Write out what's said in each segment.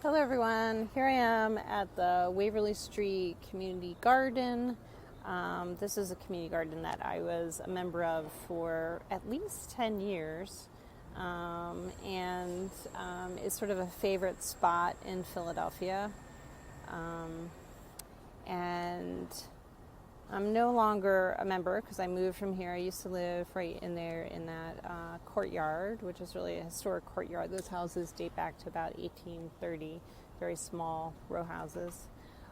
Hello everyone, here I am at the Waverly Street Community Garden. This is a community garden that I was a member of for at least 10 years and is sort of a favorite spot in Philadelphia. And I'm no longer a member because I moved from here. I used to live right in there in that courtyard, which is really a historic courtyard. Those houses date back to about 1830, very small row houses.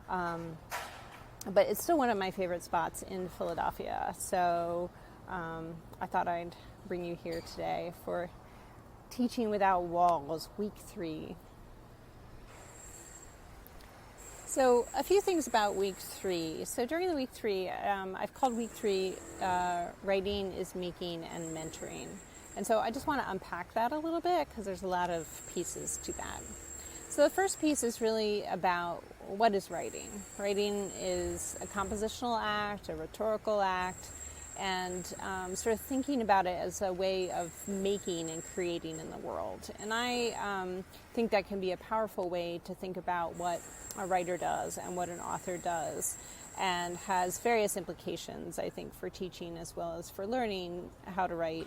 But it's still one of my favorite spots in Philadelphia. So I thought I'd bring you here today for Teaching Without Walls, Week 3. So a few things about week 3. So during the week 3, I've called week 3 Writing is Making and Mentoring. And so I just want to unpack that a little bit because there's a lot of pieces to that. So the first piece is really about what is writing. Writing is a compositional act, a rhetorical act, and sort of thinking about it as a way of making and creating in the world. And I think that can be a powerful way to think about what a writer does and what an author does, and has various implications, I think, for teaching as well as for learning how to write,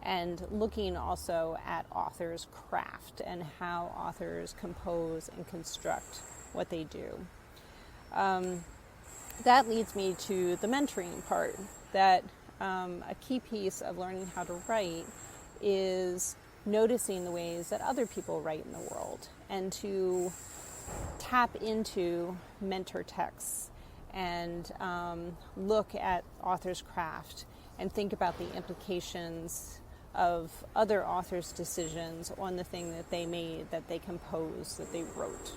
and looking also at authors' craft and how authors compose and construct what they do. That leads me to the mentoring part, that a key piece of learning how to write is noticing the ways that other people write in the world, and to tap into mentor texts and look at authors' craft and think about the implications of other authors' decisions on the thing that they made, that they composed, that they wrote.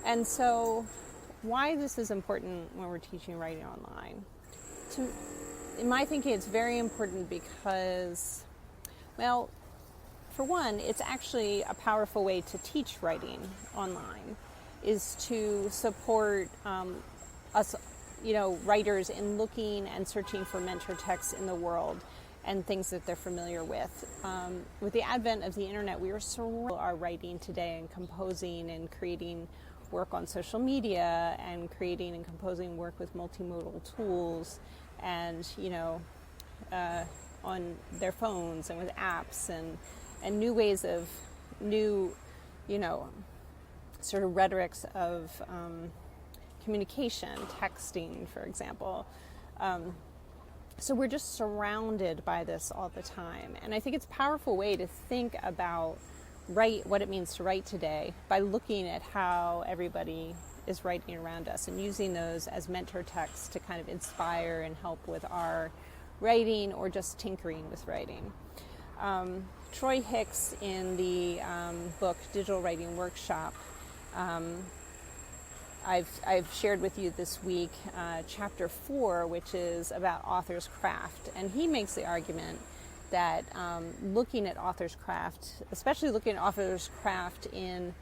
And so why this is important when we're teaching writing online. In my thinking, it's very important because, well, for one, it's actually a powerful way to teach writing online, is to support us, writers in looking and searching for mentor texts in the world and things that they're familiar with. With the advent of the internet, we are surrounded our writing today and composing and creating work on social media and creating and composing work with multimodal tools and, on their phones and with apps and new ways of sort of rhetorics of communication, texting, for example. So we're just surrounded by this all the time. And I think it's a powerful way to think about what it means to write today by looking at how everybody is writing around us and using those as mentor texts to kind of inspire and help with our writing or just tinkering with writing. Troy Hicks, in the book Digital Writing Workshop, I've shared with you this week chapter 4, which is about author's craft. And he makes the argument that looking at author's craft, especially looking at author's craft in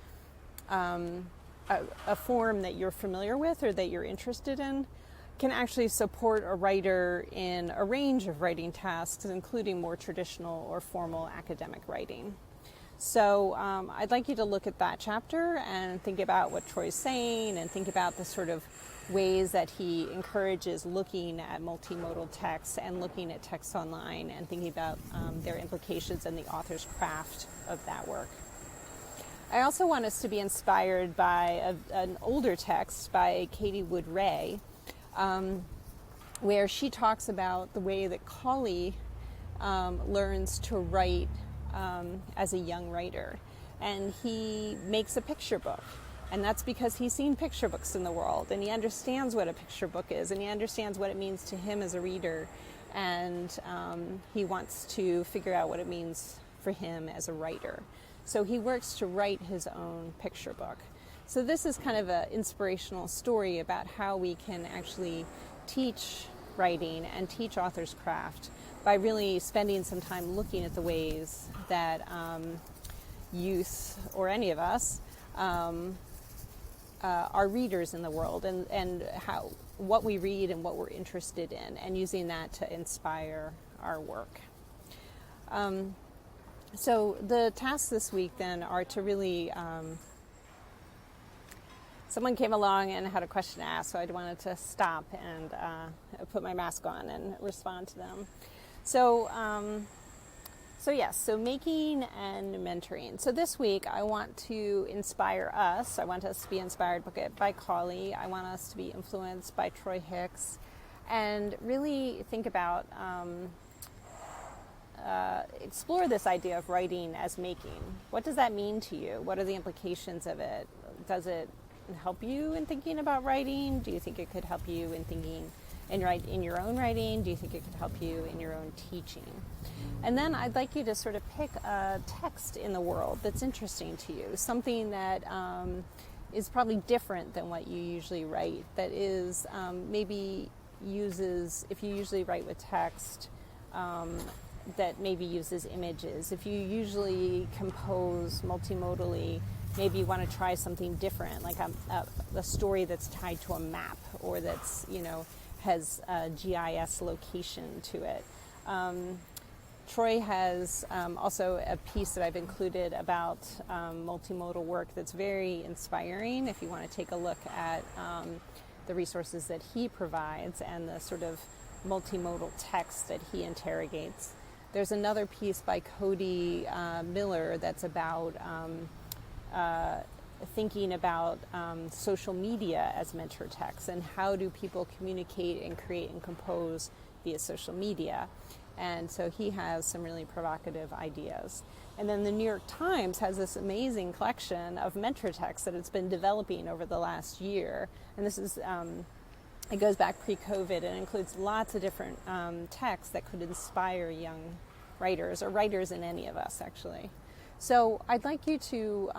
a form that you're familiar with or that you're interested in, can actually support a writer in a range of writing tasks, including more traditional or formal academic writing. So I'd like you to look at that chapter and think about what Troy's saying and think about the sort of ways that he encourages looking at multimodal texts and looking at texts online and thinking about their implications and the author's craft of that work. I also want us to be inspired by an older text by Katie Wood Ray, where she talks about the way that Colley learns to write as a young writer. And he makes a picture book. And that's because he's seen picture books in the world, and he understands what a picture book is, and he understands what it means to him as a reader, and he wants to figure out what it means for him as a writer. So he works to write his own picture book. So this is kind of an inspirational story about how we can actually teach writing and teach author's craft by really spending some time looking at the ways that youth, or any of us, are readers in the world, and what we read and what we're interested in, and using that to inspire our work. So the tasks this week then are to really, someone came along and had a question to ask, so I wanted to stop and put my mask on and respond to them. So, so making and mentoring. So this week I want to inspire us. I want us to be inspired by Colley. I want us to be influenced by Troy Hicks, and really think about, explore this idea of writing as making. What does that mean to you? What are the implications of it? Does it help you in thinking about writing? Do you think it could help you in thinking in your own writing? Do you think it could help you in your own teaching? And then I'd like you to sort of pick a text in the world that's interesting to you, something that is probably different than what you usually write, that is maybe uses, if you usually write with text, that maybe uses images. If you usually compose multimodally, maybe you want to try something different, like a story that's tied to a map, or that's, has a GIS location to it. Troy has also a piece that I've included about multimodal work that's very inspiring if you want to take a look at the resources that he provides and the sort of multimodal text that he interrogates. There's another piece by Cody Miller that's about thinking about social media as mentor text, and how do people communicate and create and compose via social media. And so he has some really provocative ideas. And then the New York Times has this amazing collection of mentor texts that it's been developing over the last year. And this is, it goes back pre-COVID, and includes lots of different texts that could inspire young writers, or writers in any of us, actually. So I'd like you to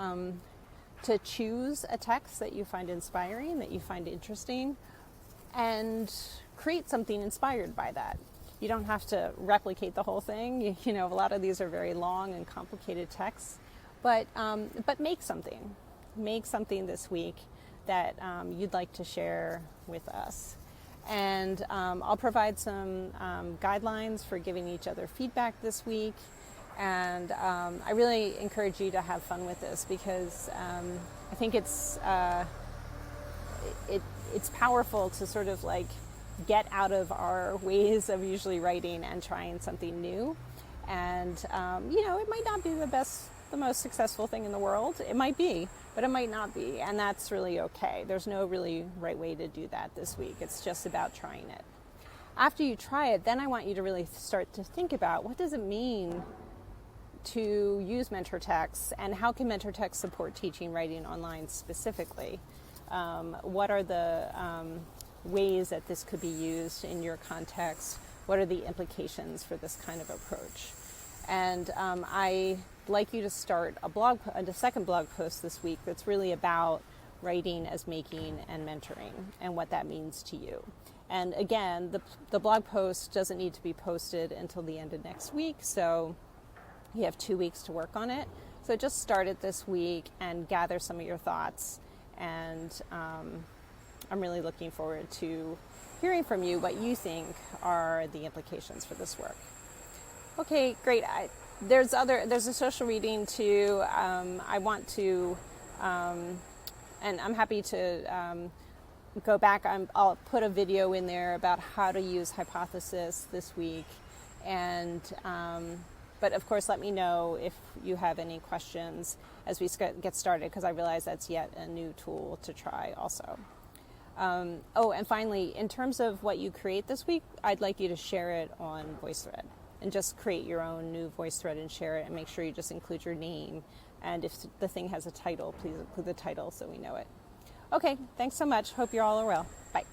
choose a text that you find inspiring, that you find interesting, and create something inspired by that. You don't have to replicate the whole thing. A lot of these are very long and complicated texts, but make something. Make something this week that you'd like to share with us. And I'll provide some guidelines for giving each other feedback this week. And I really encourage you to have fun with this, because I think it's powerful to sort of like get out of our ways of usually writing and trying something new. And it might not be the most successful thing in the world. It might be, but it might not be, and that's really okay. There's no really right way to do that this week. It's just about trying it. After you try it, then I want you to really start to think about, what does it mean to use mentor texts, and how can mentor texts support teaching writing online specifically? What are the ways that this could be used in your context? What are the implications for this kind of approach? And I'd like you to start a second blog post this week that's really about writing as making and mentoring, and what that means to you. And again, the blog post doesn't need to be posted until the end of next week, so you have 2 weeks to work on it. So just start it this week and gather some of your thoughts. And I'm really looking forward to hearing from you what you think are the implications for this work. Okay, great. There's a social reading too. I want to, and I'm happy to go back. I'll put a video in there about how to use hypothesis this week. And but of course, let me know if you have any questions as we get started, because I realize that's yet a new tool to try also. And finally, in terms of what you create this week, I'd like you to share it on VoiceThread, and just create your own new VoiceThread and share it, and make sure you just include your name. And if the thing has a title, please include the title so we know it. Okay, thanks so much. Hope you're all well. Bye.